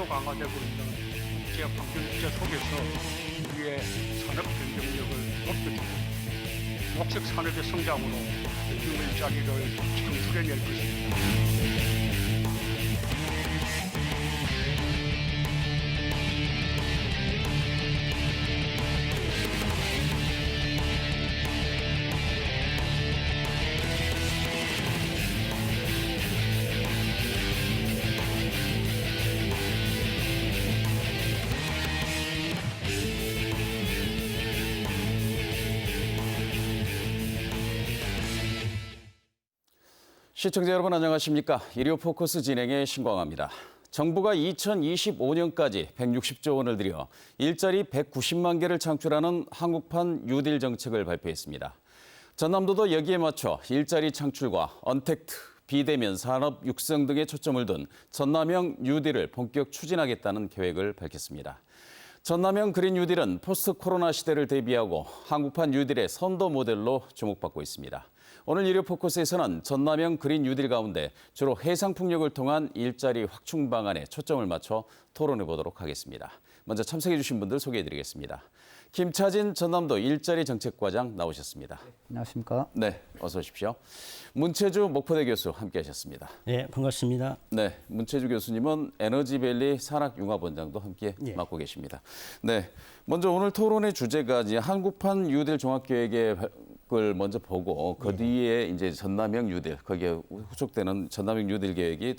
급속도로 강화되고 있는 지역 환경 규제 속에서 우리의 산업 경쟁력을 높여주고 녹색 산업의 성장으로 유무 일자리를 창출해낼 것입니다. 시청자 여러분 안녕하십니까? 일요 포커스 진행의 신광합니다. 정부가 2025년까지 160조 원을 들여 일자리 190만 개를 창출하는 한국판 뉴딜 정책을 발표했습니다. 전남도도 여기에 맞춰 일자리 창출과 언택트, 비대면 산업 육성 등에 초점을 둔 전남형 뉴딜을 본격 추진하겠다는 계획을 밝혔습니다. 전남형 그린 뉴딜은 포스트 코로나 시대를 대비하고 한국판 뉴딜의 선도 모델로 주목받고 있습니다. 오늘 일요 포커스에서는 전남형 그린 뉴딜 가운데 주로 해상풍력을 통한 일자리 확충 방안에 초점을 맞춰 토론해 보도록 하겠습니다. 먼저 참석해 주신 분들 소개해 드리겠습니다. 김차진 전남도 일자리 정책과장 나오셨습니다. 안녕하십니까? 네, 어서 오십시오. 문채주 목포대 교수 함께하셨습니다. 네, 반갑습니다. 네, 문채주 교수님은 에너지밸리 산학융합원장도 함께 맡고 계십니다. 네, 먼저 오늘 토론의 주제가 이제 한국판 뉴딜 종합계획을 먼저 보고 그 뒤에 이제 전남형 뉴딜 거기에 후속되는 전남형 뉴딜 계획이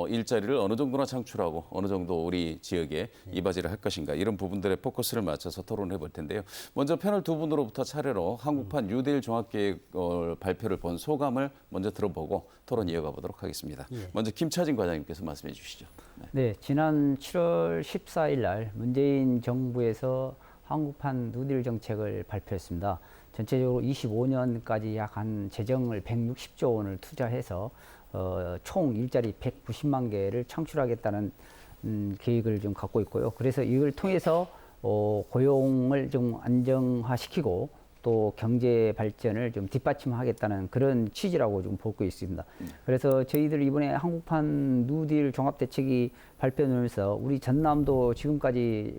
일자리를 어느 정도나 창출하고 어느 정도 우리 지역에 이바지를 할 것인가 이런 부분들의 포커스를 맞춰서 토론해 볼 텐데요. 먼저 패널 두 분으로부터 차례로 한국판 뉴딜 종합계획 발표를 본 소감을 먼저 들어보고 토론 이어가 보도록 하겠습니다. 먼저 김차진 과장님께서 말씀해 주시죠. 네, 지난 7월 14일 날 문재인 정부에서 한국판 뉴딜 정책을 발표했습니다. 전체적으로 25년까지 약 한 재정을 160조 원을 투자해서 총 일자리 190만 개를 창출하겠다는 계획을 좀 갖고 있고요. 그래서 이걸 통해서 고용을 좀 안정화시키고 또 경제 발전을 좀 뒷받침하겠다는 그런 취지라고 좀 보고 있습니다. 그래서 저희들 이번에 한국판 뉴딜 종합대책이 발표되면서 우리 전남도 지금까지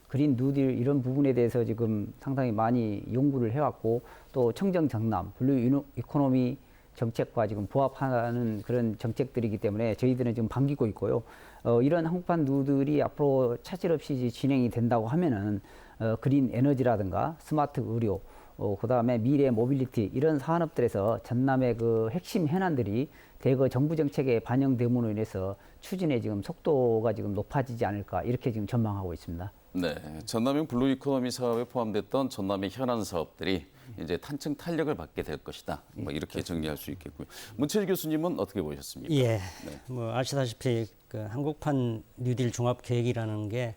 그린 뉴딜 이런 부분에 대해서 지금 상당히 많이 연구를 해왔고 또 청정 전남, 블루 이코노미 정책과 지금 부합하는 그런 정책들이기 때문에 저희들은 지금 반기고 있고요. 이런 한국판 뉴딜이 앞으로 차질 없이 진행이 된다고 하면은 그린 에너지라든가 스마트 의료, 그다음에 미래 모빌리티 이런 산업들에서 전남의 그 핵심 현안들이 대거 정부 정책에 반영됨으로 인해서 추진의 지금 속도가 지금 높아지지 않을까 이렇게 지금 전망하고 있습니다. 네, 전남형 블루 이코노미 사업에 포함됐던 전남의 현안 사업들이 이제 탄층 탄력을 받게 될 것이다. 뭐 이렇게 정리할 수 있겠고요. 문채주 교수님은 어떻게 보셨습니까? 예, 뭐 아시다시피 그 한국판 뉴딜 종합 계획이라는 게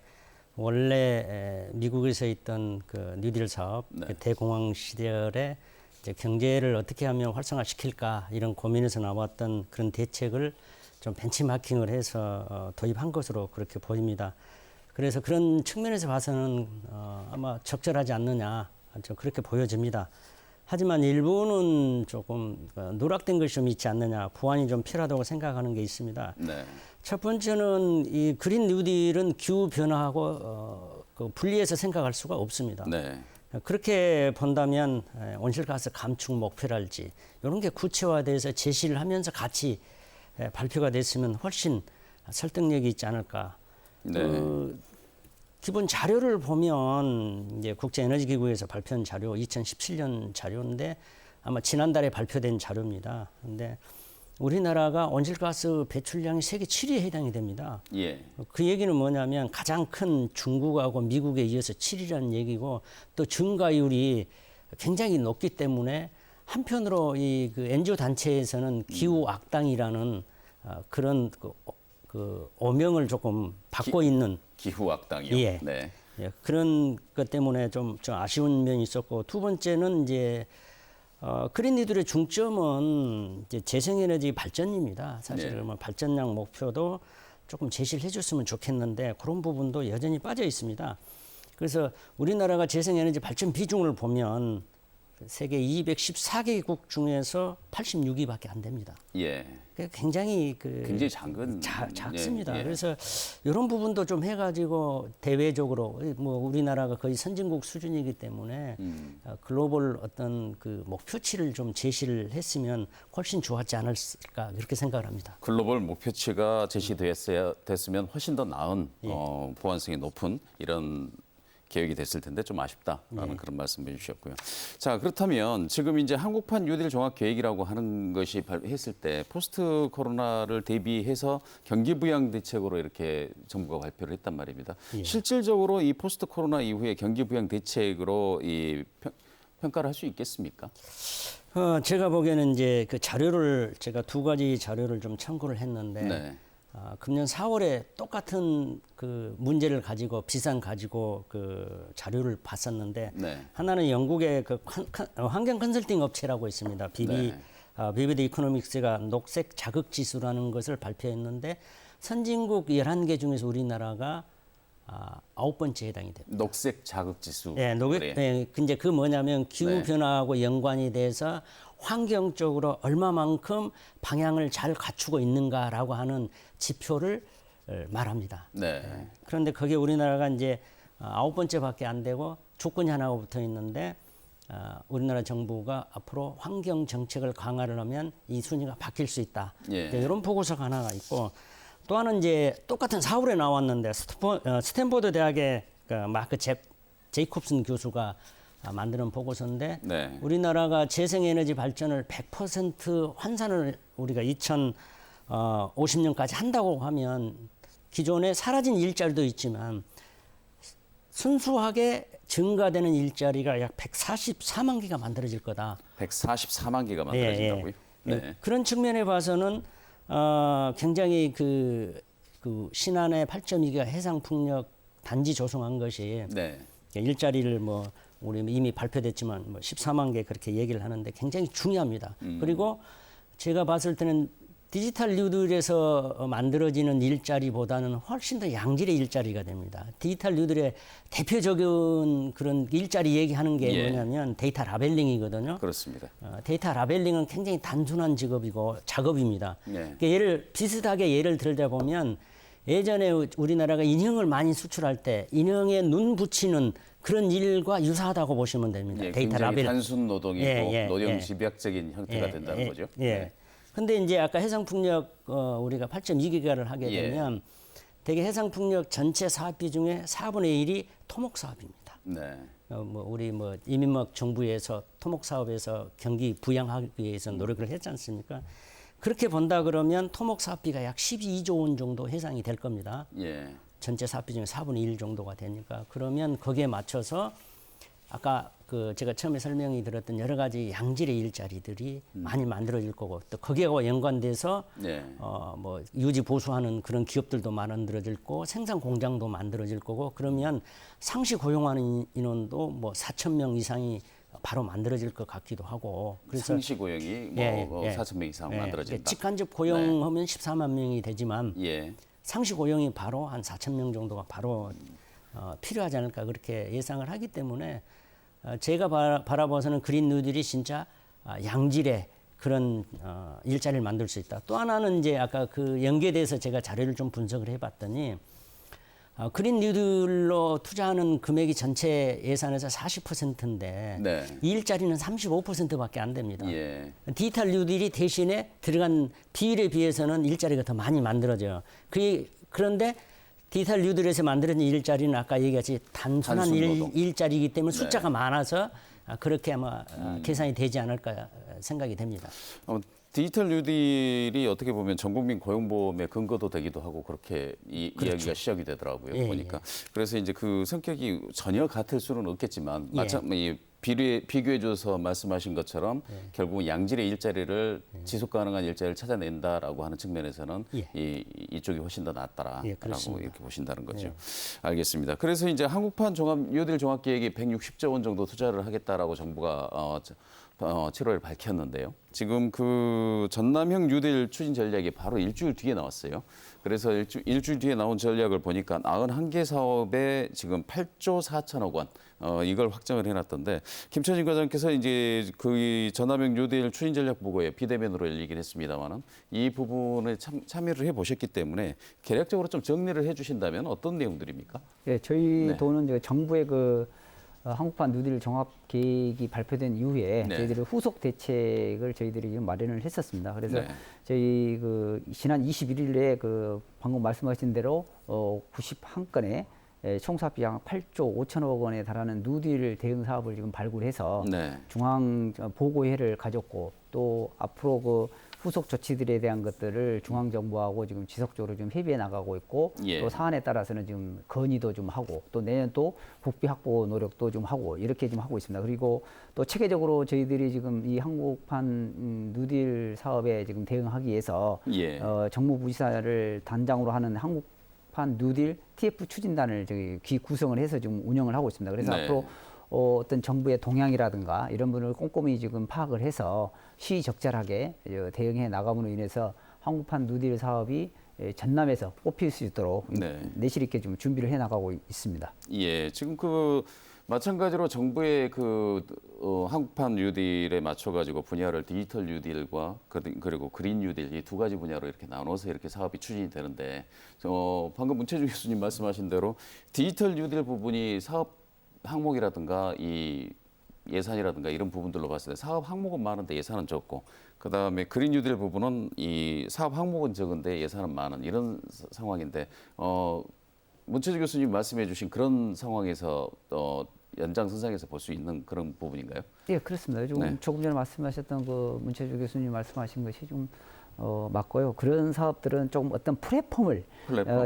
원래 미국에서 있던 그 뉴딜 사업, 그 대공황 시절에 이제 경제를 어떻게 하면 활성화시킬까 이런 고민에서 나왔던 그런 대책을 좀 벤치마킹을 해서 도입한 것으로 그렇게 보입니다. 그래서 그런 측면에서 봐서는 아마 적절하지 않느냐 좀 그렇게 보여집니다. 하지만 일부는 조금 누락된 것이 좀 있지 않느냐, 보완이 좀 필요하다고 생각하는 게 있습니다. 네. 첫 번째는 이 그린 뉴딜은 기후 변화하고 그 분리해서 생각할 수가 없습니다. 네. 그렇게 본다면 온실가스 감축 목표랄지 이런 게 구체화돼서 제시를 하면서 같이 발표가 됐으면 훨씬 설득력이 있지 않을까. 네. 기본 자료를 보면 이제 국제에너지기구에서 발표한 자료 2017년 자료인데 아마 지난달에 발표된 자료입니다. 근데 우리나라가 온실가스 배출량이 세계 7위에 해당이 됩니다. 예. 그 얘기는 뭐냐면 가장 큰 중국하고 미국에 이어서 7위라는 얘기고 또 증가율이 굉장히 높기 때문에 한편으로 이 그 NGO 단체에서는 기후 악당이라는 그런 그 오명을 조금 받고 있는 기후 악당이요. 예. 네. 예, 그런 것 때문에 좀 아쉬운 면이 있었고 두 번째는 이제 그린 뉴딜의 중점은 이제 재생에너지 발전입니다. 사실 뭐 발전량 목표도 조금 제시를 해줬으면 좋겠는데 그런 부분도 여전히 빠져 있습니다. 그래서 우리나라가 재생에너지 발전 비중을 보면 세계 214개국 중에서 86위밖에 안 됩니다. 예. 굉장히 굉장히 작습니다. 예, 예. 그래서 이런 부분도 좀 해가지고 대외적으로 뭐 우리나라가 거의 선진국 수준이기 때문에 글로벌 어떤 그 목표치를 좀 제시를 했으면 훨씬 좋았지 않을까 이렇게 생각을 합니다. 글로벌 목표치가 제시됐으면 훨씬 더 나은 보완성이 높은 이런 계획이 됐을 텐데 좀 아쉽다라는 그런 말씀해 주셨고요. 자, 그렇다면 지금 이제 한국판 뉴딜 종합 계획이라고 하는 것이 발표했을 때 포스트 코로나를 대비해서 경기 부양 대책으로 이렇게 정부가 발표를 했단 말입니다. 실질적으로 이 포스트 코로나 이후에 경기 부양 대책으로 이 평가를 할 수 있겠습니까? 제가 보기에는 이제 그 자료를 제가 두 가지 자료를 좀 참고를 했는데 네. 금년 4월에 똑같은 그 문제를 가지고 비상 가지고 그 자료를 봤었는데 네. 하나는 영국의 그 환경 컨설팅 업체라고 있습니다. 네. 비비드 이코노믹스가 녹색 자극 지수라는 것을 발표했는데 선진국 11개 중에서 우리나라가 9번째에 해당이 됩니다. 녹색 자극 지수. 네, 이제 그 뭐냐면 기후 변화하고 연관이 돼서 환경적으로 얼마만큼 방향을 잘 갖추고 있는가라고 하는 지표를 말합니다. 네. 그런데 그게 우리나라가 이제 9번째밖에 안 되고 조건이 하나가 붙어 있는데 우리나라 정부가 앞으로 환경 정책을 강화를 하면 이 순위가 바뀔 수 있다. 예. 이런 보고서가 하나가 있고 또 하나는 이제 똑같은 4월에 나왔는데 스탠포드 대학의 그 마크 제이콥슨 교수가 만드는 보고서인데 네. 우리나라가 재생에너지 발전을 100% 환산을 우리가 2050년까지 한다고 하면 기존에 사라진 일자리도 있지만 순수하게 증가되는 일자리가 약 144만 개가 만들어질 거다. 144만 개가 만들어진다고요? 네. 그런 측면에 봐서는 굉장히 그 신안의 8.2기가 해상풍력 단지 조성한 것이 네. 일자리를 뭐 우리 이미 발표됐지만 뭐 14만 개 그렇게 얘기를 하는데 굉장히 중요합니다. 그리고 제가 봤을 때는 디지털 뉴딜에서 만들어지는 일자리보다는 훨씬 더 양질의 일자리가 됩니다. 디지털 뉴딜의 대표적인 그런 일자리 얘기하는 게 뭐냐면 데이터 라벨링이거든요. 그렇습니다. 데이터 라벨링은 굉장히 단순한 작업입니다. 그러니까 비슷하게 예를 들자 보면 예전에 우리나라가 인형을 많이 수출할 때 인형에 눈 붙이는 그런 일과 유사하다고 보시면 됩니다. 데이터 라벨. 단순 노동이고 노동 집약적인 형태가 된다는 거죠. 근데 이제 아까 해상풍력 우리가 8.2기가를 하게 되면 대개 해상풍력 전체 사업비 중에 4분의 1이 토목 사업입니다. 네. 우리 이민박 정부에서 토목 사업에서 경기 부양하기 위해서 노력을 했지 않습니까? 그렇게 본다 그러면 토목 사업비가 약 12조 원 정도 해상이 될 겁니다. 전체 사업비 중에 4분의 1 정도가 되니까 그러면 거기에 맞춰서 아까 제가 처음에 설명이 들었던 여러 가지 양질의 일자리들이 많이 만들어질 거고 또 거기하고 연관돼서 유지 보수하는 그런 기업들도 만들어질 거고 생산 공장도 만들어질 거고 그러면 상시 고용하는 인원도 4,000명 이상이 바로 만들어질 것 같기도 하고 그래서 상시 고용이 4,000명 이상 만들어진다. 직간접 고용하면 14만 명이 되지만 상시 고용이 바로 한 4,000명 정도가 바로 필요하지 않을까 그렇게 예상을 하기 때문에 제가 바라봐서는 그린 뉴딜이 진짜 양질의 그런 일자리를 만들 수 있다. 또 하나는 이제 아까 그 연계돼서 제가 자료를 좀 분석을 해봤더니 그린 뉴딜로 투자하는 금액이 전체 예산에서 40%인데 이 일자리는 35%밖에 안 됩니다. 디지털 뉴딜이 대신에 들어간 비율에 비해서는 일자리가 더 많이 만들어져요. 그런데 디지털 뉴딜에서 만들어진 일자리는 아까 얘기했지 단순한 일자리이기 때문에 숫자가 많아서 그렇게 아마 계산이 되지 않을까 생각이 됩니다. 디지털 뉴딜이 어떻게 보면 전국민 고용보험의 근거도 되기도 하고 그렇게 이야기가 시작이 되더라고요. 보니까. 그래서 이제 그 성격이 전혀 같을 수는 없겠지만 비교해줘서 말씀하신 것처럼 결국 양질의 일자리를 지속 가능한 일자리를 찾아낸다라고 하는 측면에서는 이쪽이 훨씬 더 낫다라고 이렇게 보신다는 거죠. 알겠습니다. 그래서 이제 한국판 뉴딜 종합계획이 160조 원 정도 투자를 하겠다라고 정부가 7월에 밝혔는데요. 지금 그 전남형 뉴딜 추진 전략이 바로 일주일 뒤에 나왔어요. 그래서 일주일 뒤에 나온 전략을 보니까 91개 사업에 지금 8조 4천억 원 이걸 확정을 해놨던데 김천진 과장께서 이제 그 전남형 뉴딜 추진 전략 보고에 비대면으로 열리긴 했습니다만은 이 부분에 참여를 해보셨기 때문에 개략적으로 좀 정리를 해주신다면 어떤 내용들입니까? 예, 저희 네. 도는 이제 정부의 그 한국판 뉴딜 종합 계획이 발표된 이후에 네. 저희들이 후속 대책을 저희들이 지금 마련을 했었습니다. 그래서 네. 저희 그 지난 21일에 그 방금 말씀하신 대로 91건의 총 사업비 약 8조 5천억 원에 달하는 뉴딜 대응 사업을 지금 발굴해서 네. 중앙 보고회를 가졌고 또 앞으로 그 후속 조치들에 대한 것들을 중앙 정부하고 지금 지속적으로 좀 협의해 나가고 있고 예. 또 사안에 따라서는 지금 건의도 좀 하고 또 내년 또 국비 확보 노력도 좀 하고 이렇게 좀 하고 있습니다. 그리고 또 체계적으로 저희들이 지금 이 한국판 뉴딜 사업에 지금 대응하기 위해서 예. 정무부지사를 단장으로 하는 한국판 뉴딜 TF 추진단을 저기 구성을 해서 지금 운영을 하고 있습니다. 그래서 네. 앞으로 어떤 정부의 동향이라든가 이런 분을 꼼꼼히 지금 파악을 해서 시적절하게 대응해 나감으로 인해서 한국판 뉴딜 사업이 전남에서 뽑힐 수 있도록 네. 내실 있게 좀 준비를 해 나가고 있습니다. 예, 지금 그 마찬가지로 정부의 그 한국판 뉴딜에 맞춰가지고 분야를 디지털 뉴딜과 그리고 그린 뉴딜 이 두 가지 분야로 이렇게 나눠서 이렇게 사업이 추진이 되는데 방금 문채주 교수님 말씀하신 대로 디지털 뉴딜 부분이 사업 항목이라든가 이 예산이라든가 이런 부분들로 봤을 때 사업 항목은 많은데 예산은 적고 그다음에 그린 뉴딜 부분은 이 사업 항목은 적은데 예산은 많은 이런 상황인데 문채주 교수님 말씀해 주신 그런 상황에서 연장선상에서 볼 수 있는 그런 부분인가요? 예, 그렇습니다. 조금 전에 말씀하셨던 그 문채주 교수님 말씀하신 것이 좀 맞고요. 그런 사업들은 조금 어떤 플랫폼,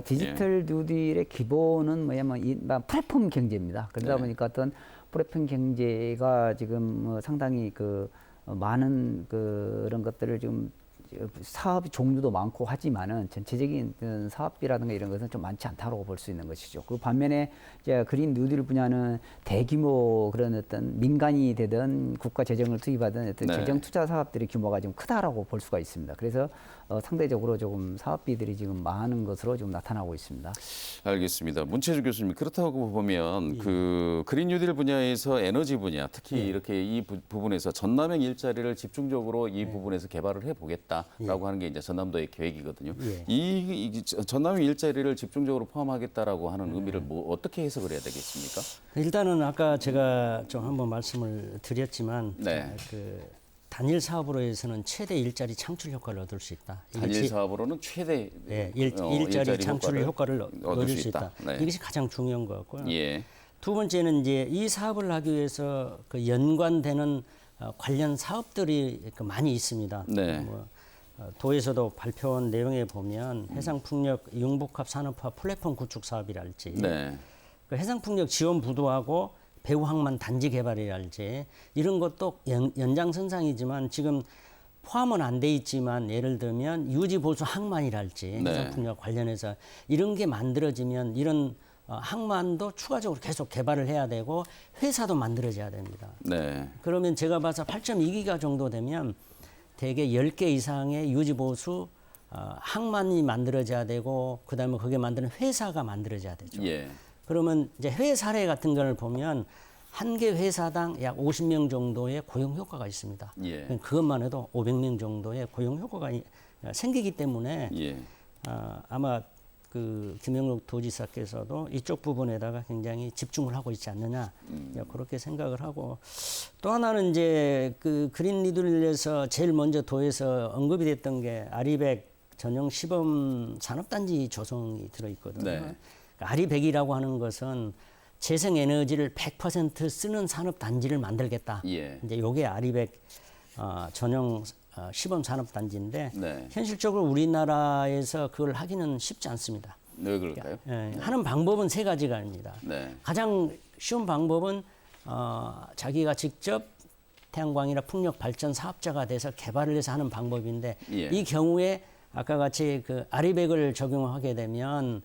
디지털 뉴딜의 기본은 뭐냐면 플랫폼 경제입니다. 그러다 네. 보니까 어떤 플랫폼 경제가 지금 상당히 그 많은 그런 것들을 좀 사업 종류도 많고 하지만은 전체적인 사업비라든가 이런 것은 좀 많지 않다고 볼 수 있는 것이죠. 그 반면에 이제 그린 뉴딜 분야는 대규모 그런 어떤 민간이 되든 국가 재정을 투입하든 어떤 네. 재정 투자 사업들의 규모가 좀 크다라고 볼 수가 있습니다. 그래서 상대적으로 조금 사업비들이 지금 많은 것으로 좀 나타나고 있습니다. 알겠습니다. 문채주 교수님 그렇다고 보면 그 그린 뉴딜 분야에서 에너지 분야 특히 이렇게 이 부분에서 전남형 일자리를 집중적으로 이 부분에서 개발을 해보겠다라고 하는 게 이제 전남도의 계획이거든요. 이 전남형 일자리를 집중적으로 포함하겠다라고 하는 의미를 뭐 어떻게 해석을 해야 되겠습니까? 일단은 아까 제가 좀 한번 말씀을 드렸지만 네. 그 단일 사업으로 해서는 최대 일자리 창출 효과를 얻을 수 있다. 단일 사업으로는 최대 일자리 창출 효과를 얻을 수 있다. 네. 이것이 가장 중요한 것 같고요. 예. 두 번째는 이제 이 사업을 하기 위해서 그 연관되는 관련 사업들이 많이 있습니다. 네. 도에서도 발표한 내용에 보면 해상풍력 융복합 산업화 플랫폼 구축 사업이랄지 네. 그 해상풍력 지원 부도하고 배후항만 단지 개발이랄지 이런 것도 연장선상이지만 지금 포함은 안 돼 있지만 예를 들면 유지보수 항만이랄지 네. 해상풍력 관련해서 이런 게 만들어지면 이런 항만도 추가적으로 계속 개발을 해야 되고 회사도 만들어져야 됩니다. 네. 그러면 제가 봐서 8.2기가 정도 되면 대개 10개 이상의 유지보수 항만이 만들어져야 되고 그다음에 그게 만드는 회사가 만들어져야 되죠. 예. 그러면 이제 해외 사례 같은 걸 보면 한 개 회사당 약 50명 정도의 고용 효과가 있습니다. 예. 그것만 해도 500명 정도의 고용 효과가 생기기 때문에 예. 아마 그 김영록 도지사께서도 이쪽 부분에다가 굉장히 집중을 하고 있지 않느냐 그렇게 생각을 하고 또 하나는 이제 그 그린 뉴딜에서 제일 먼저 도에서 언급이 됐던 게 아리백 전용 시범 산업단지 조성이 들어있거든요. 네. 아리백이라고 하는 것은 재생에너지를 100% 쓰는 산업단지를 만들겠다. 예. 이제 요게 아리백 전용 시범 산업단지인데 네. 현실적으로 우리나라에서 그걸 하기는 쉽지 않습니다. 왜 그럴까요? 하는 방법은 세 가지가 아닙니다. 네. 가장 쉬운 방법은 자기가 직접 태양광이나 풍력 발전 사업자가 돼서 개발을 해서 하는 방법인데 예. 이 경우에 아까 같이 그 아리백을 적용하게 되면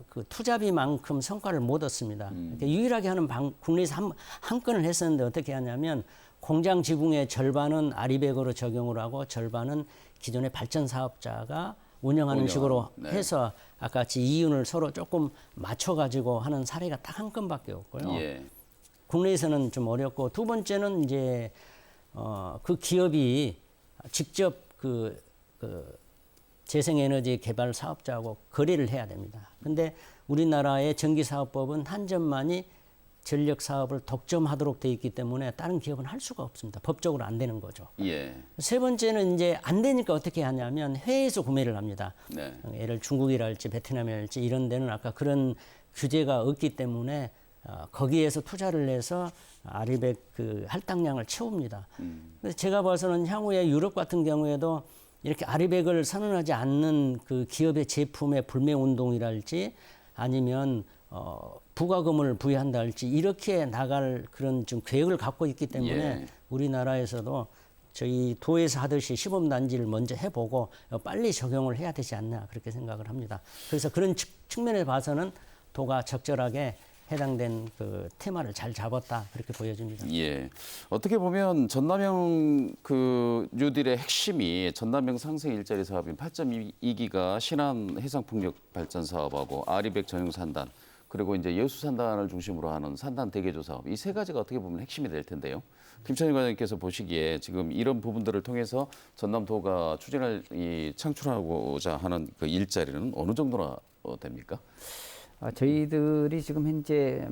그 투자비만큼 성과를 못 얻습니다. 그러니까 유일하게 하는 국내에서 한 건을 했었는데 어떻게 하냐면 공장 지붕의 절반은 아리백으로 적용을 하고 절반은 기존의 발전 사업자가 운영하는 식으로 네. 해서 아까 같이 이윤을 서로 조금 맞춰가지고 하는 사례가 딱 한 건밖에 없고요. 예. 국내에서는 좀 어렵고 두 번째는 이제 그 기업이 직접 그 재생에너지 개발 사업자하고 거래를 해야 됩니다. 근데 우리나라의 전기사업법은 한 점만이 전력 사업을 독점하도록 돼 있기 때문에 다른 기업은 할 수가 없습니다. 법적으로 안 되는 거죠. 예. 세 번째는 이제 안 되니까 어떻게 하냐면 해외에서 구매를 합니다. 네. 예를 중국이랄지 베트남이랄지 이런 데는 아까 그런 규제가 없기 때문에 거기에서 투자를 해서 아리백 그 할당량을 채웁니다. 그래서 제가 봐서는 향후에 유럽 같은 경우에도 이렇게 아리백을 선언하지 않는 그 기업의 제품의 불매 운동이랄지 아니면 부과금을 부여한다 할지 이렇게 나갈 그런 좀 계획을 갖고 있기 때문에 예. 우리나라에서도 저희 도에서 하듯이 시범단지를 먼저 해보고 빨리 적용을 해야 되지 않나 그렇게 생각을 합니다. 그래서 그런 측면에 봐서는 도가 적절하게 해당된 그 테마를 잘 잡았다 그렇게 보여집니다. 예. 어떻게 보면 전남형 그 뉴딜의 핵심이 전남형 상생 일자리 사업인 8.2기가 신안 해상풍력 발전 사업하고 아리백 전용 산단 그리고 이제 여수 산단을 중심으로 하는 산단 대개조 사업 이 세 가지가 어떻게 보면 핵심이 될 텐데요. 김찬희 과장님께서 보시기에 지금 이런 부분들을 통해서 전남도가 추진할 이 창출하고자 하는 그 일자리는 어느 정도나 됩니까? 저희들이 지금 현재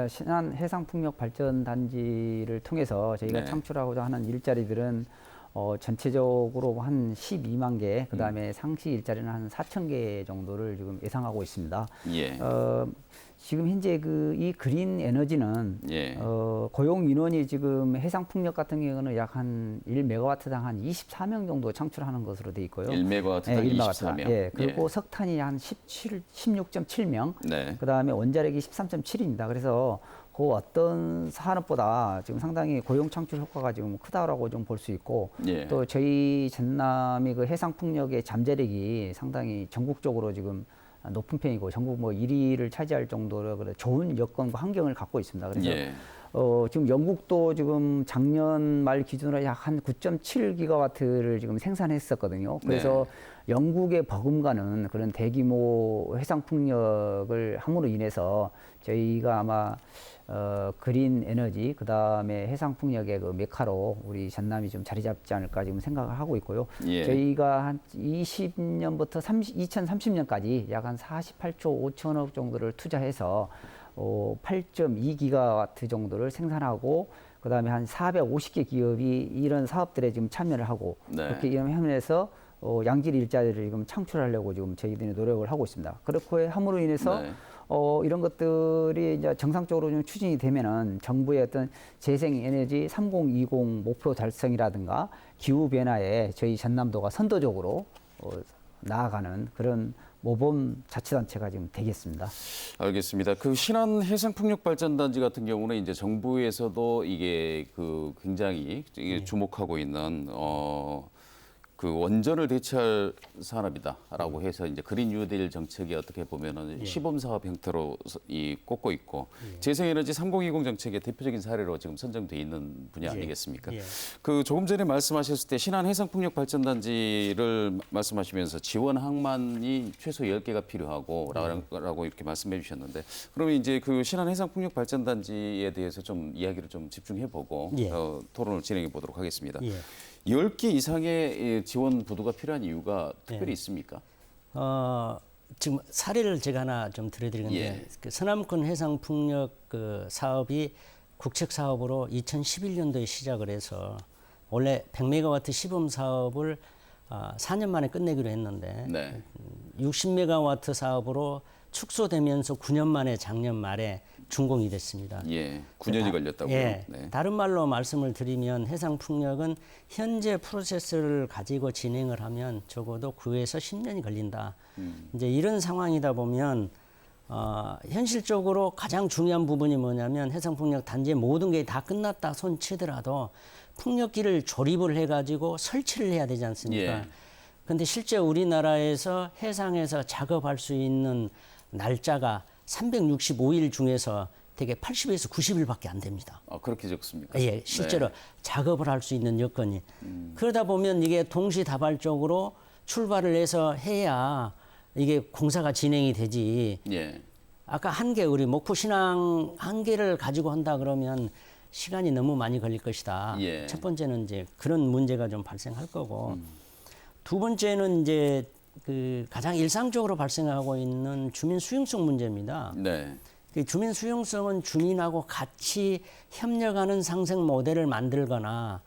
신안 해상풍력발전단지를 통해서 저희가 네. 창출하고자 하는 일자리들은 전체적으로 한 12만 개, 그다음에 상시 일자리는 한 4천 개 정도를 지금 예상하고 있습니다. 예. 지금 현재 이 그린 에너지는 예. 고용 인원이 지금 해상풍력 같은 경우는 약 한 1메가와트당 한 24명 정도 창출하는 것으로 돼 있고요. 1메가와트당 24명. 예, 그리고 석탄이 한 16.7명, 네. 그다음에 원자력이 13.7입니다. 그래서 그 어떤 산업보다 지금 상당히 고용 창출 효과가 지금 크다라고 좀 볼 수 있고 예. 또 저희 전남이 그 해상풍력의 잠재력이 상당히 전국적으로 지금 높은 편이고 전국 뭐 1위를 차지할 정도로 그래 좋은 여건과 환경을 갖고 있습니다. 그래서 예. 지금 영국도 지금 작년 말 기준으로 약 한 9.7기가와트를 지금 생산했었거든요. 그래서 영국의 버금가는 그런 대규모 해상풍력을 함으로 인해서 저희가 아마 그린 에너지 그다음에 해상풍력의 그 메카로 우리 전남이 좀 자리 잡지 않을까 지금 생각을 하고 있고요. 예. 저희가 한 20년부터 2030년까지 약 한 48조 5천억 정도를 투자해서 8.2기가와트 정도를 생산하고 그다음에 한 450개 기업이 이런 사업들에 지금 참여를 하고 네. 그렇게 이런 면에서 양질 일자리를 지금 창출하려고 지금 저희들이 노력을 하고 있습니다. 그렇고 함으로 인해서 네. 이런 것들이 이제 정상적으로 좀 추진이 되면은 정부의 어떤 재생에너지 3020 목표 달성이라든가 기후 변화에 저희 전남도가 선도적으로 나아가는 그런 모범 자치단체가 지금 되겠습니다. 알겠습니다. 그 신안 해상풍력발전단지 같은 경우는 이제 정부에서도 이게 그 굉장히 이게 주목하고 있는 그 원전을 대체할 산업이다라고 해서 이제 그린 뉴딜 정책이 어떻게 보면은 시범 사업 형태로 꼽고 있고 재생에너지 3020 정책의 대표적인 사례로 지금 선정돼 있는 분야 아니겠습니까? 그 조금 전에 말씀하셨을 때 신안 해상풍력 발전단지를 말씀하시면서 지원 항만이 최소 10개가 필요하고라고 이렇게 말씀해 주셨는데 그러면 이제 그 신안 해상풍력 발전단지에 대해서 좀 이야기를 좀 집중해 보고 토론을 진행해 보도록 하겠습니다. 10개 이상의 지원 부두가 필요한 이유가 특별히 있습니까? 지금 사례를 제가 하나 좀 들려드리는데 그 서남권 해상풍력 그 사업이 국책 사업으로 2011년도에 시작을 해서 원래 100메가와트 시범 사업을 4년 만에 끝내기로 했는데 60메가와트 사업으로 축소되면서 9년 만에 작년 말에 준공이 됐습니다. 9년이 걸렸다고요? 다른 말로 말씀을 드리면 해상풍력은 현재 프로세스를 가지고 진행을 하면 적어도 9에서 10년이 걸린다. 이제 이런 상황이다 보면 현실적으로 가장 중요한 부분이 뭐냐면 해상풍력 단지의 모든 게 다 끝났다 손치더라도 풍력기를 조립을 해가지고 설치를 해야 되지 않습니까? 근데 실제 우리나라에서 해상에서 작업할 수 있는 날짜가 365일 중에서 되게 80에서 90일밖에 안 됩니다. 그렇게 적습니까? 예, 실제로 네. 작업을 할 수 있는 여건이. 그러다 보면 이게 동시다발적으로 출발을 해서 해야 이게 공사가 진행이 되지. 예. 아까 한 개, 우리 목포 신항 한 개를 가지고 한다 그러면 시간이 너무 많이 걸릴 것이다. 예. 첫 번째는 이제 그런 문제가 좀 발생할 거고, 두 번째는 이제 그 가장 일상적으로 발생하고 있는 주민 수용성 문제입니다. 네. 그 주민 수용성은 주민하고 같이 협력하는 상생 모델을 만들거나,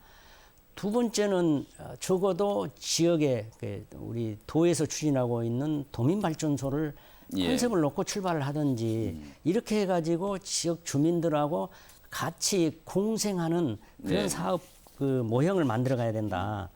두 번째는 적어도 지역에 우리 도에서 추진하고 있는 도민발전소를 예. 컨셉을 놓고 출발을 하든지 이렇게 해가지고 지역 주민들하고 같이 공생하는 그런 네. 사업 그 모형을 만들어 가야 된다.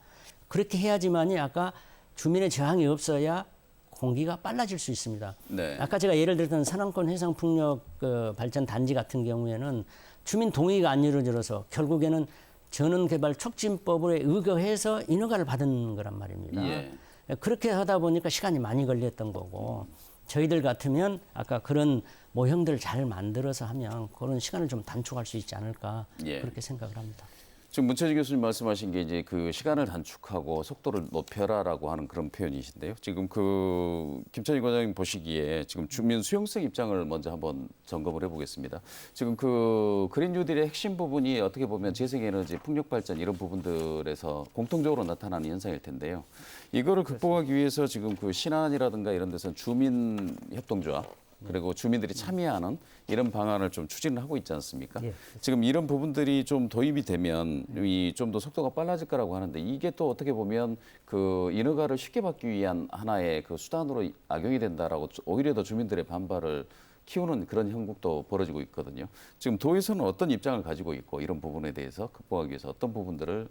그렇게 해야지만이 아까 주민의 저항이 없어야 공기가 빨라질 수 있습니다. 네. 아까 제가 예를 들었던 산안권 해상풍력 그 발전 단지 같은 경우에는 주민 동의가 안 이루어져서 결국에는 전원개발 촉진법에 의거해서 인허가를 받은 거란 말입니다. 예. 그렇게 하다 보니까 시간이 많이 걸렸던 거고, 저희들 같으면 아까 그런 모형들을 잘 만들어서 하면 그런 시간을 좀 단축할 수 있지 않을까, 예. 그렇게 생각을 합니다. 지금 문채지 교수님 말씀하신 게 이제 그 시간을 단축하고 속도를 높여라라고 하는 그런 표현이신데요. 지금 그 김천희 과장님 보시기에 지금 주민 수용성 입장을 먼저 한번 점검을 해보겠습니다. 지금 그 그린 뉴딜의 핵심 부분이 어떻게 보면 재생에너지, 풍력 발전 이런 부분들에서 공통적으로 나타나는 현상일 텐데요. 이거를 극복하기 위해서 지금 그 신안이라든가 이런 데서 주민 협동조합 그리고 주민들이 참여하는 이런 방안을 좀 추진을 하고 있지 않습니까? 예. 지금 이런 부분들이 좀 도입이 되면 이 좀 더 속도가 빨라질 거라고 하는데 이게 또 어떻게 보면 그 인허가를 쉽게 받기 위한 하나의 그 수단으로 악용이 된다라고 오히려 더 주민들의 반발을 키우는 그런 형국도 벌어지고 있거든요. 지금 도에서는 어떤 입장을 가지고 있고 이런 부분에 대해서 극복하기 위해서 어떤 부분들을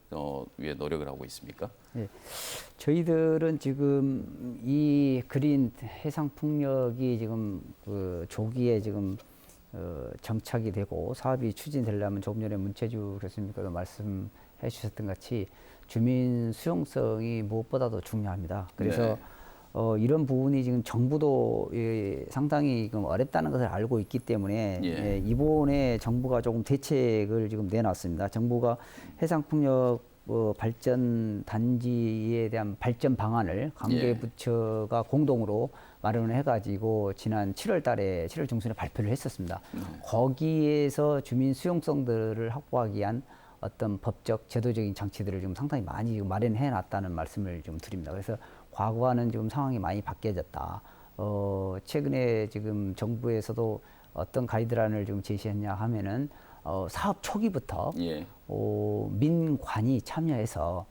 위해 노력을 하고 있습니까? 예. 저희들은 지금 이 그린 해상풍력이 지금 그 조기에 지금 정착이 되고 사업이 추진되려면 조금 전에 문채주 교수님께서 말씀해 주셨던 같이 주민 수용성이 무엇보다도 중요합니다. 그래서 네. 이런 부분이 지금 정부도 상당히 지금 어렵다는 것을 알고 있기 때문에 예. 이번에 정부가 조금 대책을 지금 내놨습니다. 정부가 해상풍력 발전 단지에 대한 발전 방안을 관계 예. 부처가 공동으로 마련을 해가지고 지난 7월 달에 7월 중순에 발표를 했었습니다. 거기에서 주민 수용성들을 확보하기 위한 어떤 법적, 제도적인 장치들을 좀 상당히 많이 지금 마련해 놨다는 말씀을 좀 드립니다. 그래서 과거와는 지금 상황이 많이 바뀌어졌다. 최근에 지금 정부에서도 어떤 가이드라인을 좀 제시했냐 하면은 사업 초기부터 예. 민관이 참여해서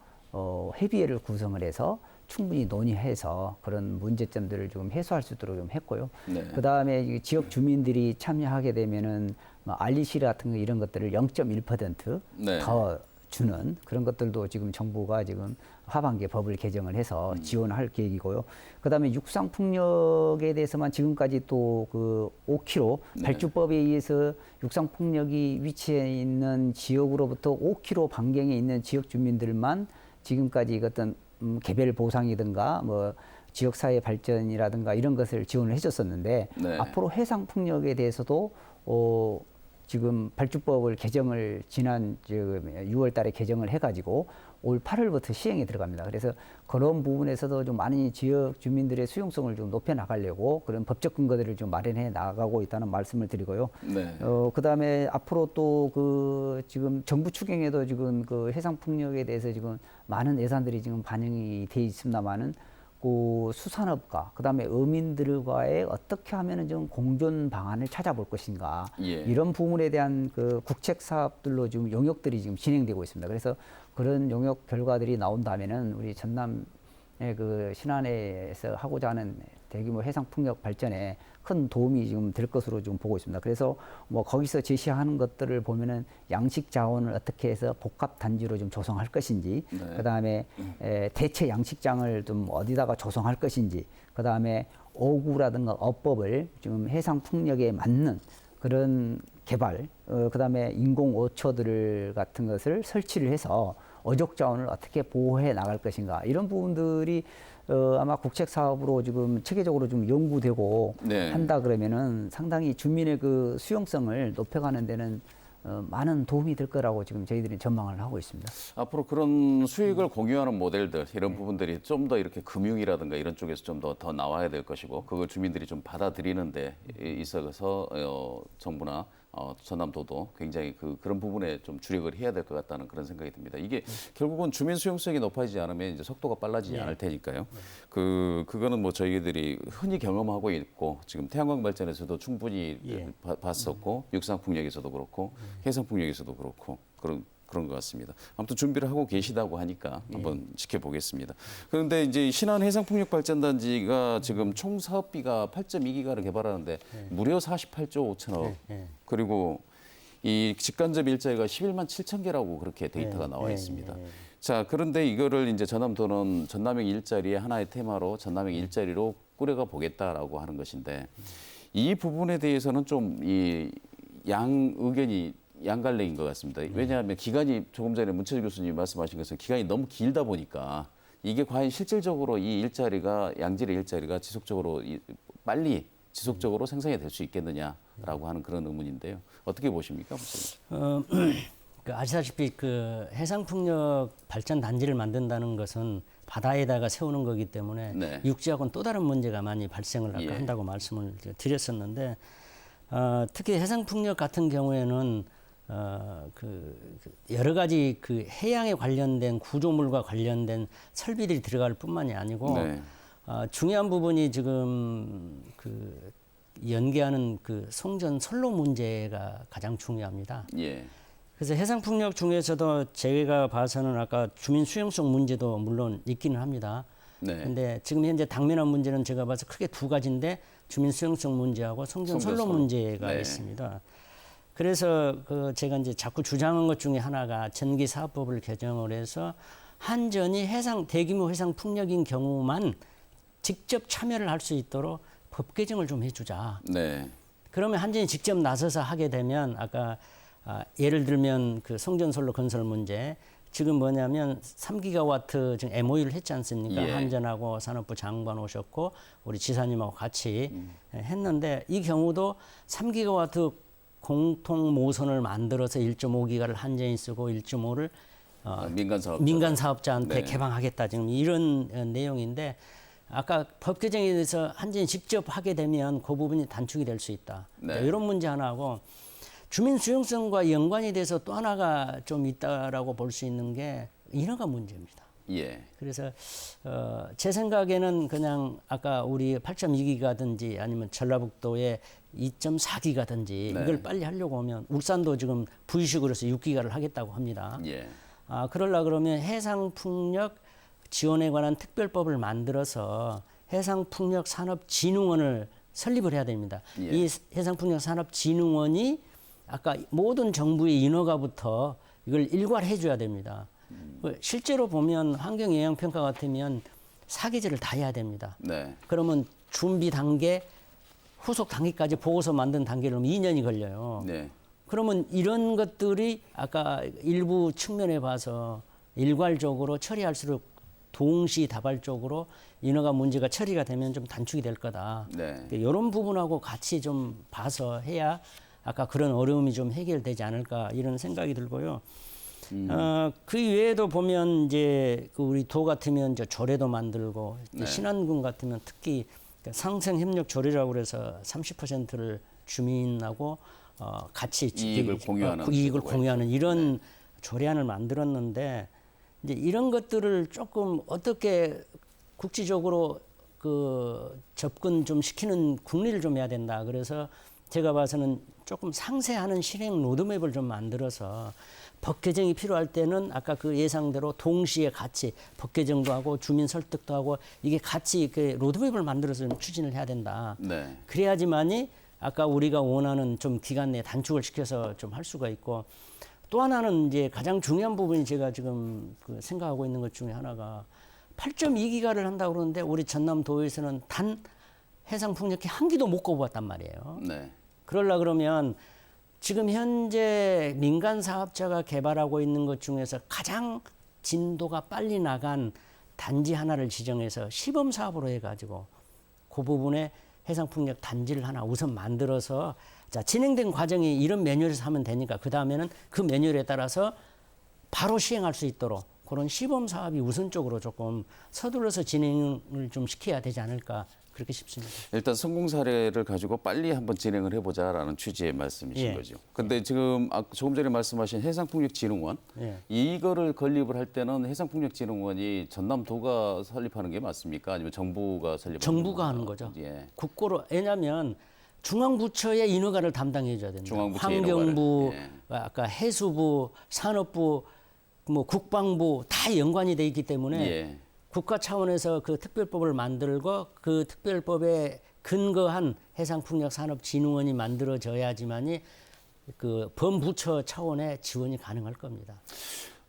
협의회를 구성을 해서 충분히 논의해서 그런 문제점들을 좀 해소할 수 있도록 좀 했고요. 네. 그 다음에 지역 주민들이 참여하게 되면은 뭐 알리시르 같은 거 이런 것들을 0.1% 네. 더 주는 그런 것들도 지금 정부가 지금 하반기에 법을 개정을 해서 지원할 계획이고요. 그다음에 육상 풍력에 대해서만 지금까지 또 그 5km 네. 발주법에 의해서 육상 풍력이 위치해 있는 지역으로부터 5km 반경에 있는 지역 주민들만 지금까지 어떤 개별 보상이든가 뭐 지역 사회 발전이라든가 이런 것을 지원을 해줬었는데 네. 앞으로 해상 풍력에 대해서도 지금 발주법을 개정을 지난 6월 달에 개정을 해가지고 올 8월부터 시행에 들어갑니다. 그래서 그런 부분에서도 좀 많은 지역 주민들의 수용성을 좀 높여 나가려고 그런 법적 근거들을 좀 마련해 나가고 있다는 말씀을 드리고요. 네. 그다음에 앞으로 또 그 지금 정부 추경에도 지금 그 해상 풍력에 대해서 지금 많은 예산들이 지금 반영이 돼 있습니다만은 그 수산업과 그다음에 어민들과의 어떻게 하면은 좀 공존 방안을 찾아볼 것인가 예. 이런 부분에 대한 그 국책 사업들로 지금 용역들이 지금 진행되고 있습니다. 그래서 그런 용역 결과들이 나온다면은 우리 전남의 그 신안에서 하고자 하는 대규모 해상 풍력 발전에 큰 도움이 지금 될 것으로 지금 보고 있습니다. 그래서 뭐 거기서 제시하는 것들을 보면은 양식 자원을 어떻게 해서 복합 단지로 좀 조성할 것인지, 네. 그다음에 대체 양식장을 좀 어디다가 조성할 것인지, 그다음에 오구라든가 어법을 좀 해상 풍력에 맞는 그런 개발, 그다음에 인공 오초들 같은 것을 설치를 해서 어족 자원을 어떻게 보호해 나갈 것인가 이런 부분들이 아마 국책 사업으로 지금 체계적으로 좀 연구되고 네. 한다 그러면은 상당히 주민의 그 수용성을 높여가는 데는 많은 도움이 될 거라고 지금 저희들이 전망을 하고 있습니다. 앞으로 그런 수익을 공유하는 모델들 이런 부분들이 좀 더 이렇게 금융이라든가 이런 쪽에서 좀 더 나와야 될 것이고 그걸 주민들이 좀 받아들이는 데 있어서 정부나 전남도도 굉장히 그런 부분에 좀 주력을 해야 될 것 같다는 그런 생각이 듭니다. 이게 결국은 주민 수용성이 높아지지 않으면 이제 속도가 빨라지지 않을 테니까요. 그거는 뭐 저희들이 흔히 경험하고 있고 지금 태양광 발전에서도 충분히 봤었고 육상풍력에서도 그렇고 해상풍력에서도 그렇고 그런 것 같습니다. 아무튼 준비를 하고 계시다고 하니까 한번 지켜보겠습니다. 그런데 이제 신안 해상풍력발전단지가 지금 총 사업비가 8.2기가를 개발하는데 무려 48조 5천억. 그리고 이 직간접 일자리가 11만 7천 개라고 그렇게 데이터가 나와 있습니다. 자, 그런데 이거를 이제 전남도는 전남형 일자리의 하나의 테마로 전남형 일자리로 꾸려가 보겠다라고 하는 것인데 이 부분에 대해서는 좀 이 의견이 양갈래인 것 같습니다. 왜냐하면 기간이 조금 전에 문채주 교수님이 말씀하신 것은 기간이 너무 길다 보니까 이게 과연 실질적으로 이 일자리가 양질의 일자리가 빨리 지속적으로 생산이 될 수 있겠느냐라고 하는 그런 의문인데요. 어떻게 보십니까, 아시다시피 해상풍력 발전 단지를 만든다는 것은 바다에다가 세우는 거기 때문에 네. 육지하고는 또 다른 문제가 많이 발생을 아까 한다고 말씀을 드렸었는데 특히 해상풍력 같은 경우에는 여러 가지 해양에 관련된 구조물과 관련된 설비들이 들어갈 뿐만이 아니고 네. 중요한 부분이 지금 연계하는 송전 선로 문제가 가장 중요합니다. 예. 그래서 해상풍력 중에서도 제가 봐서는 아까 주민 수용성 문제도 물론 있기는 합니다. 네. 근데 지금 현재 당면한 문제는 제가 봐서 크게 두 가지인데 주민 수용성 문제하고 송전 선로 문제가 네. 있습니다. 그래서 제가 이제 자꾸 주장한 것 중에 하나가 전기사업법을 개정을 해서 한전이 대규모 해상 풍력인 경우만 직접 참여를 할 수 있도록 법 개정을 좀 해주자. 네. 그러면 한전이 직접 나서서 하게 되면 아까 예를 들면 송전선로 건설 문제 지금 뭐냐면 3기가와트 지금 MOU를 했지 않습니까? 예. 한전하고 산업부 장관 오셨고 우리 지사님하고 같이 했는데 이 경우도 3기가와트 공통 모선을 만들어서 1.5기가를 한전이 쓰고 1.5를 민간 사업자한테 네. 개방하겠다 지금 이런 내용인데 아까 법 개정에 대해서 한전이 직접 하게 되면 그 부분이 단축이 될 수 있다. 네. 이런 문제 하나하고 주민 수용성과 연관이 돼서 또 하나가 좀 있다라고 볼 수 있는 게 인허가 문제입니다. 예. 그래서 제 생각에는 그냥 아까 우리 8.2기가든지 아니면 전라북도에 2.4기가든지 네. 이걸 빨리 하려고 하면 울산도 지금 V식으로 해서 6기가를 하겠다고 합니다. 예. 그러려 그러면 해상풍력 지원에 관한 특별법을 만들어서 해상풍력산업진흥원을 설립을 해야 됩니다. 예. 이 해상풍력산업진흥원이 아까 모든 정부의 인허가부터 이걸 일괄해 줘야 됩니다. 실제로 보면 환경영향평가 같으면 사계절을 다 해야 됩니다. 네. 그러면 준비 단계, 후속 단계까지 보고서 만든 단계를 2년이 걸려요. 네. 그러면 이런 것들이 아까 일부 측면에 봐서 일괄적으로 처리할수록 동시다발적으로 인허가 문제가 처리가 되면 좀 단축이 될 거다. 네. 이런 부분하고 같이 좀 봐서 해야 아까 그런 어려움이 좀 해결되지 않을까 이런 생각이 들고요. 그 외에도 보면 이제 우리 도 같으면 이제 조례도 만들고 네. 신안군 같으면 특히 상생협력조례라고 그래서 30%를 주민하고 같이 이익을 공유하는 이익을 공유하는 이런 조례안을 만들었는데 이제 이런 것들을 조금 어떻게 국지적으로 접근 좀 시키는 국리를 좀 해야 된다. 그래서 제가 봐서는 조금 상세하는 실행 로드맵을 좀 만들어서 법 개정이 필요할 때는 아까 그 예상대로 동시에 같이 법 개정도 하고 주민 설득도 하고 이게 같이 로드맵을 만들어서 좀 추진을 해야 된다. 네. 그래야지만이 아까 우리가 원하는 좀 기간 내에 단축을 시켜서 좀 할 수가 있고 또 하나는 이제 가장 중요한 부분이 제가 지금 생각하고 있는 것 중에 하나가 8.2기가를 한다고 그러는데 우리 전남도에서는 단 해상풍력기 한 기도 못 꼽았단 말이에요. 네. 그러려 그러면 지금 현재 민간 사업자가 개발하고 있는 것 중에서 가장 진도가 빨리 나간 단지 하나를 지정해서 시범 사업으로 해가지고 그 부분에 해상풍력 단지를 하나 우선 만들어서 자, 진행된 과정이 이런 매뉴얼에서 하면 되니까 그 다음에는 그 매뉴얼에 따라서 바로 시행할 수 있도록 그런 시범 사업이 우선적으로 조금 서둘러서 진행을 좀 시켜야 되지 않을까 그렇게 싶습니다. 일단 성공 사례를 가지고 빨리 한번 진행을 해보자라는 취지의 말씀이신 예. 거죠. 근데 지금 조금 전에 말씀하신 해상풍력진흥원 예. 이거를 건립을 할 때는 해상풍력진흥원이 전남도가 설립하는 게 맞습니까? 아니면 정부가 설립하는 정부가 건가요? 하는 거죠. 예. 국고로 왜냐하면 중앙부처의 인허가를 담당해 줘야 된다. 중앙부처의 환경부, 인허가를, 아까 해수부, 산업부, 뭐 국방부 다 연관이 돼 있기 때문에 예. 국가 차원에서 그 특별법을 만들고 그 특별법에 근거한 해상풍력산업진흥원이 만들어져야지만이 그 범부처 차원의 지원이 가능할 겁니다.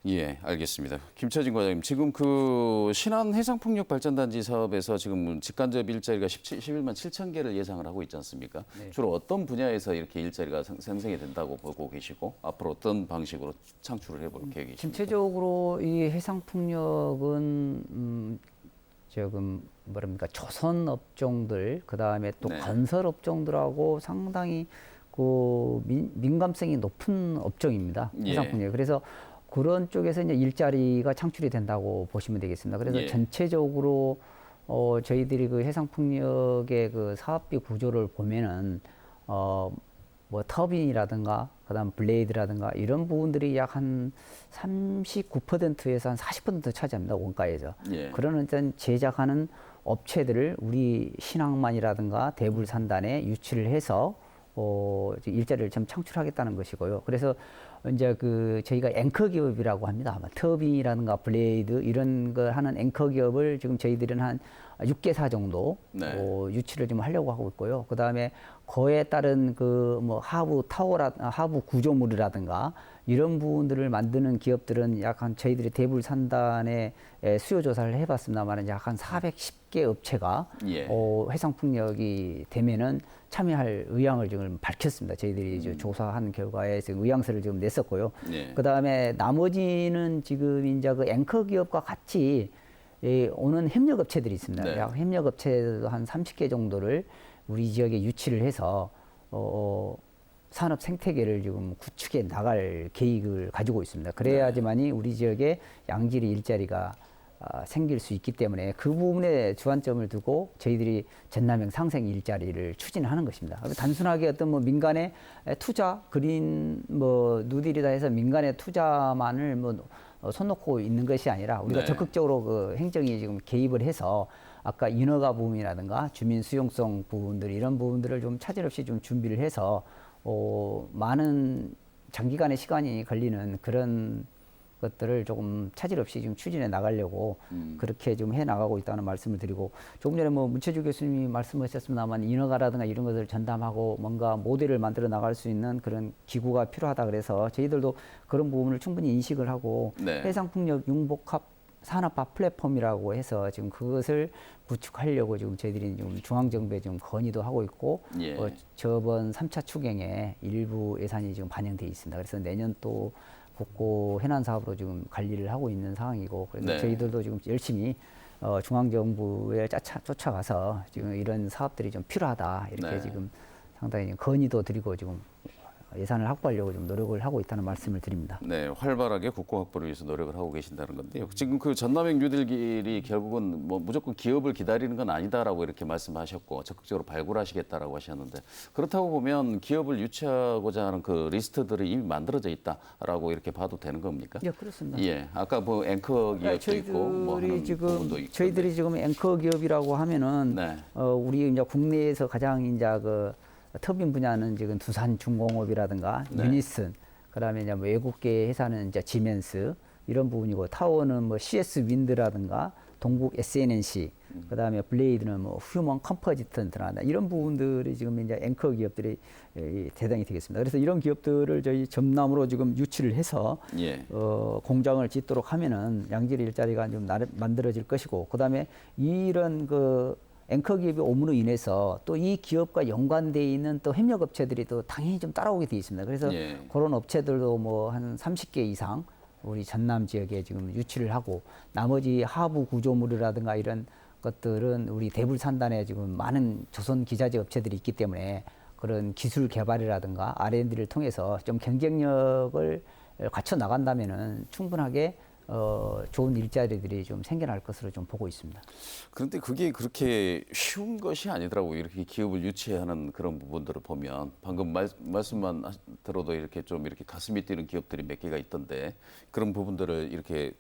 예, 알겠습니다. 김차진 과장님, 지금 그 신안 해상풍력발전단지 사업에서 지금 직간접 일자리가 11만 7천 개를 예상을 하고 있지 않습니까? 네. 주로 어떤 분야에서 이렇게 일자리가 생성이 된다고 보고 계시고 앞으로 어떤 방식으로 창출을 해볼 계획이십니까? 전체적으로 이 해상풍력은 지금 뭐랍니까 조선 업종들 그다음에 또 네. 건설 업종들하고 상당히 그 민감성이 높은 업종입니다. 예. 해상풍력. 그래서 그런 쪽에서 이제 일자리가 창출이 된다고 보시면 되겠습니다. 그래서 예. 전체적으로 저희들이 그 해상풍력의 그 사업비 구조를 보면은 뭐 터빈이라든가 그다음 블레이드라든가 이런 부분들이 약 한 39%에서 한 40% 차지합니다. 원가에서. 예. 그런 일단 제작하는 업체들을 우리 신항만이라든가 대불산단에 유치를 해서 일자리를 좀 창출하겠다는 것이고요. 그래서 이제 그 저희가 앵커 기업이라고 합니다. 아마 터빈이라든가 블레이드 이런 거 하는 앵커 기업을 지금 저희들은 한 6개사 정도 네. 유치를 좀 하려고 하고 있고요. 그 다음에 그에 따른 그 뭐 하부 하부 구조물이라든가 이런 부분들을 만드는 기업들은 약간 저희들이 대불산단에 수요 조사를 해봤습니다만 약 한 410개 업체가 예. 해상풍력이 되면은 참여할 의향을 지금 밝혔습니다. 저희들이 이제 조사한 결과에 지금 의향서를 지금 냈었고요. 예. 그 다음에 나머지는 지금 이제 그 앵커 기업과 같이 오는 협력업체들이 있습니다. 네. 약 협력업체도 한 30개 정도를 우리 지역에 유치를 해서 산업 생태계를 지금 구축해 나갈 계획을 가지고 있습니다. 그래야지만이 우리 지역에 양질의 일자리가 생길 수 있기 때문에 그 부분에 주안점을 두고 저희들이 전남형 상생 일자리를 추진하는 것입니다. 단순하게 어떤 뭐 민간의 투자, 그린 뭐 누딜이다 해서 민간의 투자만을 뭐 손 놓고 있는 것이 아니라 우리가 네. 적극적으로 그 행정이 지금 개입을 해서 아까 인허가 부분이라든가 주민 수용성 부분들 이런 부분들을 좀 차질 없이 좀 준비를 해서 많은 장기간의 시간이 걸리는 그런 것들을 조금 차질 없이 좀 추진해 나가려고 그렇게 좀 해 나가고 있다는 말씀을 드리고 조금 전에 뭐 문채주 교수님이 말씀하셨습니다만 인허가라든가 이런 것을 전담하고 뭔가 모델을 만들어 나갈 수 있는 그런 기구가 필요하다 그래서 저희들도 그런 부분을 충분히 인식을 하고 네. 해상풍력 융복합 산업화 플랫폼이라고 해서 지금 그것을 구축하려고 지금 저희들이 지금 중앙정부에 지금 건의도 하고 있고 예. 저번 3차 추경에 일부 예산이 지금 반영돼 있습니다. 그래서 내년 또 국고 해난 사업으로 지금 관리를 하고 있는 상황이고 그래서 네. 저희들도 지금 열심히 중앙정부에 쫓아가서 지금 이런 사업들이 좀 필요하다 이렇게 네. 지금 상당히 건의도 드리고 지금 예산을 확보하려고 좀 노력을 하고 있다는 말씀을 드립니다. 네, 활발하게 국고 확보를 위해서 노력을 하고 계신다는 건데요. 지금 그 전남행 뉴딜길이 결국은 뭐 무조건 기업을 기다리는 건 아니다라고 이렇게 말씀하셨고 적극적으로 발굴하시겠다라고 하셨는데 그렇다고 보면 기업을 유치하고자 하는 그 리스트들이 이미 만들어져 있다라고 이렇게 봐도 되는 겁니까? 예, 그렇습니다. 예, 아까 뭐 앵커 기업도 있고 뭐 하는 부분도 있고. 저희들이 지금 앵커 기업이라고 하면은 네. 우리 이제 국내에서 가장 이제 그 터빈 분야는 지금 두산중공업이라든가 네. 유니슨, 그다음에 이제 뭐 외국계 회사는 이제 지멘스 이런 부분이고 타워는 뭐 CS 윈드라든가 동국 SNNC, 그다음에 블레이드는 뭐 휴먼 컴포지트 들어간다 이런 부분들이 지금 이제 앵커 기업들이 대상이 되겠습니다. 그래서 이런 기업들을 저희 전남으로 지금 유치를 해서 예. 공장을 짓도록 하면은 양질 일자리가 좀 만들어질 것이고, 그다음에 이런 그 앵커 기업이 오므로 인해서 또 이 기업과 연관돼 있는 또 협력업체들이 또 당연히 좀 따라오게 돼 있습니다. 그래서 예. 그런 업체들도 뭐 한 30개 이상 우리 전남 지역에 지금 유치를 하고 나머지 하부 구조물이라든가 이런 것들은 우리 대불산단에 지금 많은 조선 기자재 업체들이 있기 때문에 그런 기술 개발이라든가 R&D를 통해서 좀 경쟁력을 갖춰 나간다면은 충분하게 좋은 일자리들이 좀 생겨날 것으로 좀 보고 있습니다. 그런데 그게 그렇게 쉬운 것이 아니더라고요. 이렇게 기업을 유치하는 그런 부분들을 보면 방금 말씀만 들어도 이렇게 좀 이렇게 가슴이 뛰는 기업들이 몇 개가 있던데 그런 부분들을 이렇게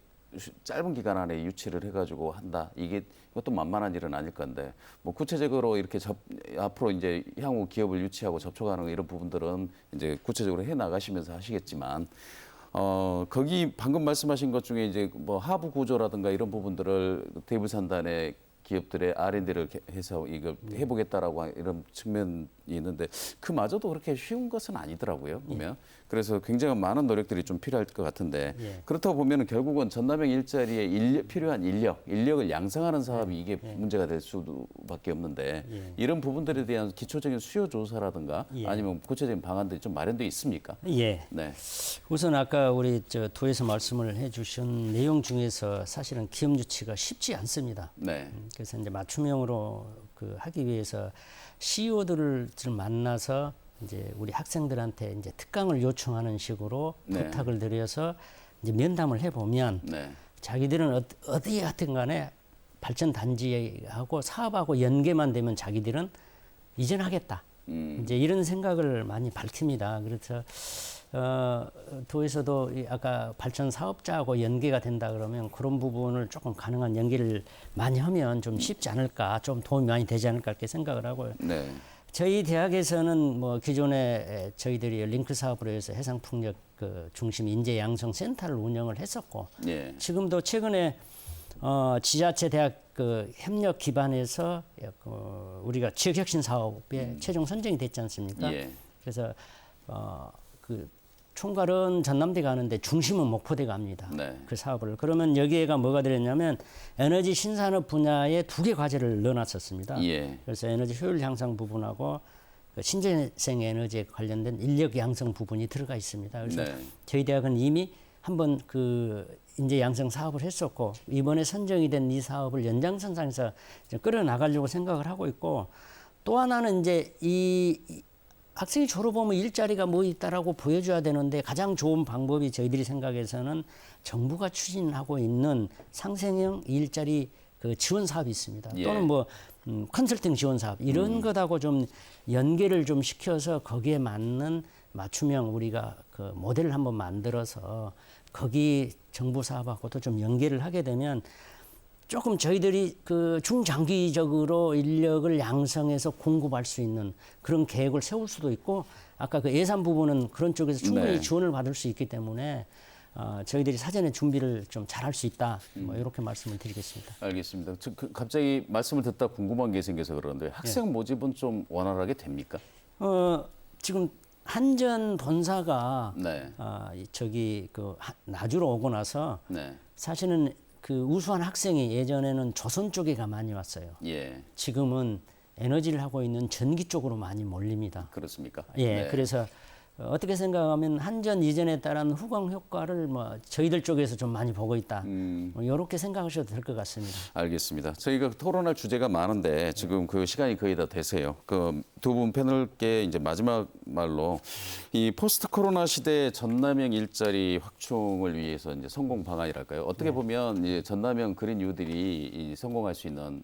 짧은 기간 안에 유치를 해가지고 한다. 이것도 만만한 일은 아닐 건데 뭐 구체적으로 이렇게 앞으로 이제 향후 기업을 유치하고 접촉하는 이런 부분들은 이제 구체적으로 해 나가시면서 하시겠지만. 거기 방금 말씀하신 것 중에 이제 뭐 하부 구조라든가 이런 부분들을 대불산단의 기업들의 R&D를 해서 이걸 해보겠다라고 이런 측면이 있는데 그마저도 그렇게 쉬운 것은 아니더라고요. 보면 그래서 굉장히 많은 노력들이 좀 필요할 것 같은데 그렇다고 보면은 결국은 전남형 일자리에 필요한 인력을 양성하는 사업이 이게 문제가 될 수밖에 없는데 이런 부분들에 대한 기초적인 수요 조사라든가 아니면 구체적인 방안들이 좀 마련돼 있습니까? 예. 네. 우선 아까 우리 도에서 말씀을 해주신 내용 중에서 사실은 기업 유치가 쉽지 않습니다. 네. 그래서 이제 맞춤형으로 하기 위해서 CEO들을 만나서 이제 우리 학생들한테 이제 특강을 요청하는 식으로 부탁을 드려서 이제 면담을 해보면 자기들은 어디에 하여튼 간에 발전 단지하고 사업하고 연계만 되면 자기들은 이전하겠다. 이제 이런 생각을 많이 밝힙니다. 그래서 도에서도 아까 발전 사업자하고 연계가 된다 그러면 그런 부분을 조금 가능한 연계를 많이 하면 좀 쉽지 않을까, 좀 도움이 많이 되지 않을까 이렇게 생각을 하고요. 네. 저희 대학에서는 뭐 기존에 저희들이 링크 사업으로 해서 해상풍력 중심 인재 양성 센터를 운영을 했었고 지금도 최근에 지자체 대학 협력 기반에서 우리가 지역혁신 사업에 최종 선정이 됐지 않습니까? 그래서 총괄은 전남대 가는데 중심은 목포대 갑니다. 그 사업을. 그러면 여기에가 뭐가 들었냐면 에너지 신산업 분야에 2개 과제를 넣어놨었습니다. 그래서 에너지 효율 향상 부분하고 신재생 에너지에 관련된 인력 양성 부분이 들어가 있습니다. 그래서 저희 대학은 이미 한번 인재 양성 사업을 했었고 이번에 선정이 된 이 사업을 연장선상에서 끌어나가려고 생각을 하고 있고 또 하나는 이제 이 학생이 졸업하면 일자리가 뭐 있다라고 보여줘야 되는데 가장 좋은 방법이 저희들이 생각해서는 정부가 추진하고 있는 상생형 일자리 지원 사업이 있습니다. 또는 뭐 컨설팅 지원 사업 이런 것하고 좀 연계를 좀 시켜서 거기에 맞는 맞춤형 우리가 모델을 한번 만들어서 거기 정부 사업하고도 좀 연계를 하게 되면 조금 저희들이 중장기적으로 인력을 양성해서 공급할 수 있는 그런 계획을 세울 수도 있고 아까 예산 부분은 그런 쪽에서 충분히 지원을 받을 수 있기 때문에 저희들이 사전에 준비를 좀 잘할 수 있다. 뭐 이렇게 말씀을 드리겠습니다. 알겠습니다. 갑자기 말씀을 듣다 궁금한 게 생겨서 그러는데 학생 모집은 좀 원활하게 됩니까? 지금 한전 본사가 나주로 오고 나서 사실은 우수한 학생이 예전에는 조선 쪽에가 많이 왔어요. 지금은 에너지를 하고 있는 전기 쪽으로 많이 몰립니다. 그렇습니까? 그래서 어떻게 생각하면 한전 이전에 따른 후광 효과를 뭐 저희들 쪽에서 좀 많이 보고 있다. 뭐 이렇게 생각하셔도 될 것 같습니다. 알겠습니다. 저희가 토론할 주제가 많은데 지금 시간이 거의 다 되세요. 두 분 패널께 이제 마지막 말로 이 포스트 코로나 시대의 전남형 일자리 확충을 위해서 이제 성공 방안이랄까요? 어떻게 보면 이제 전남형 그린 뉴딜이 성공할 수 있는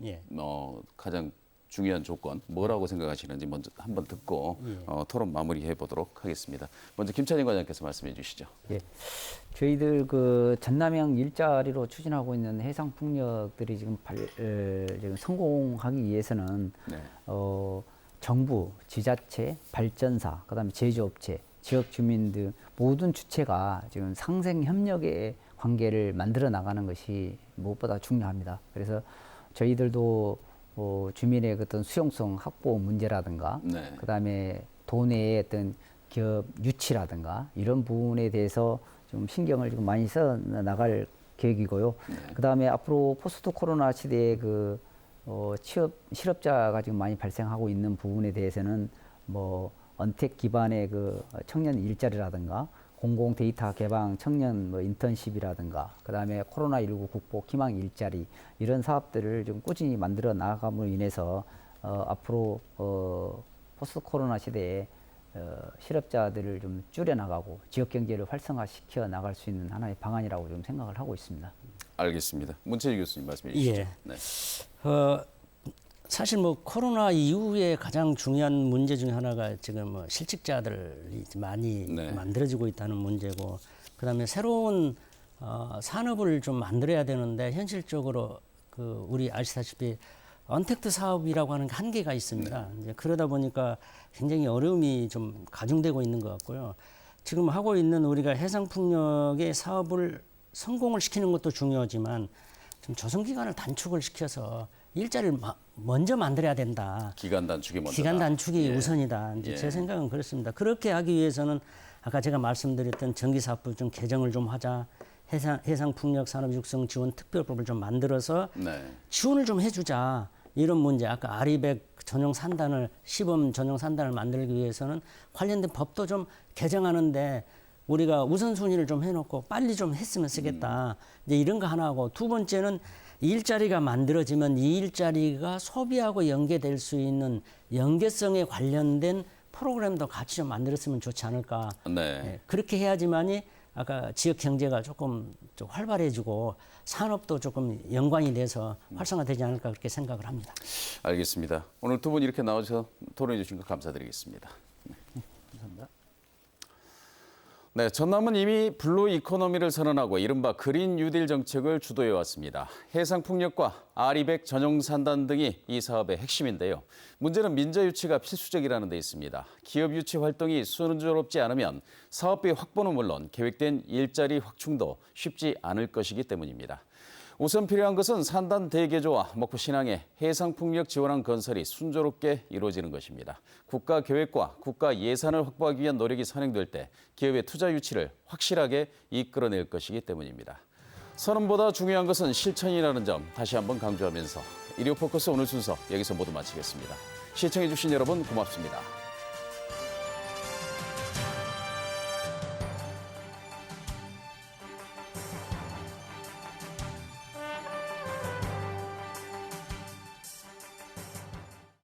가장 중요한 조건 뭐라고 생각하시는지 먼저 한번 듣고 토론 마무리해 보도록 하겠습니다. 먼저 김찬인 과장께서 말씀해 주시죠. 저희들 전남형 일자리로 추진하고 있는 해상 풍력들이 지금 성공하기 위해서는 정부, 지자체, 발전사, 그다음에 제조업체, 지역 주민 등 모든 주체가 지금 상생 협력의 관계를 만들어 나가는 것이 무엇보다 중요합니다. 그래서 저희들도 주민의 어떤 수용성 확보 문제라든가, 그다음에 도내의 어떤 기업 유치라든가 이런 부분에 대해서 좀 신경을 좀 많이 써 나갈 계획이고요. 그다음에 앞으로 포스트 코로나 시대에 실업자가 지금 많이 발생하고 있는 부분에 대해서는 언택 기반의 청년 일자리라든가 공공 데이터 개방, 청년 인턴십이라든가, 그다음에 코로나19 극복, 희망 일자리 이런 사업들을 좀 꾸준히 만들어 나감으로 인해서 앞으로 포스트 코로나 시대에 실업자들을 좀 줄여나가고 지역 경제를 활성화시켜 나갈 수 있는 하나의 방안이라고 좀 생각을 하고 있습니다. 알겠습니다. 문채주 교수님 말씀해 주시죠. 예. 네. 사실 코로나 이후에 가장 중요한 문제 중에 하나가 지금 실직자들이 많이 네. 만들어지고 있다는 문제고, 그다음에 새로운 산업을 좀 만들어야 되는데 현실적으로 우리 아시다시피 언택트 사업이라고 하는 한계가 있습니다. 이제 그러다 보니까 굉장히 어려움이 좀 가중되고 있는 것 같고요. 지금 하고 있는 우리가 해상풍력의 사업을 성공을 시키는 것도 중요하지만 좀 조성 기간을 단축을 시켜서 일자리를 먼저 만들어야 된다. 기간 단축이 먼저다. 기간 단축이 예. 우선이다. 이제 예. 제 생각은 그렇습니다. 그렇게 하기 위해서는 아까 제가 말씀드렸던 전기사업부 좀 개정을 좀 하자. 해상풍력산업 육성 지원 특별법을 좀 만들어서 네. 지원을 좀 해주자. 이런 문제, 아까 아리백 전용 산단을, 시범 전용 산단을 만들기 위해서는 관련된 법도 좀 개정하는데 우리가 우선순위를 좀 해놓고 빨리 좀 했으면 쓰겠다. 이제 이런 거 하나 하고, 두 번째는 일자리가 만들어지면 이 일자리가 소비하고 연계될 수 있는 연계성에 관련된 프로그램도 같이 좀 만들었으면 좋지 않을까. 네. 예, 그렇게 해야지만이 아까 지역 경제가 조금 좀 활발해지고 산업도 조금 연관이 돼서 활성화되지 않을까 그렇게 생각을 합니다. 알겠습니다. 오늘 두 분 이렇게 나와주셔서 토론해 주신 것 감사드리겠습니다. 감사합니다. 네, 전남은 이미 블루 이코노미를 선언하고 이른바 그린 뉴딜 정책을 주도해 왔습니다. 해상풍력과 아리백 전용 산단 등이 이 사업의 핵심인데요. 문제는 민자 유치가 필수적이라는 데 있습니다. 기업 유치 활동이 순조롭지 않으면 사업비 확보는 물론 계획된 일자리 확충도 쉽지 않을 것이기 때문입니다. 우선 필요한 것은 산단 대개조와 목포 신항의 해상풍력 지원항 건설이 순조롭게 이루어지는 것입니다. 국가 계획과 국가 예산을 확보하기 위한 노력이 선행될 때 기업의 투자 유치를 확실하게 이끌어낼 것이기 때문입니다. 선언보다 중요한 것은 실천이라는 점 다시 한번 강조하면서 일요 포커스 오늘 순서 여기서 모두 마치겠습니다. 시청해 주신 여러분 고맙습니다.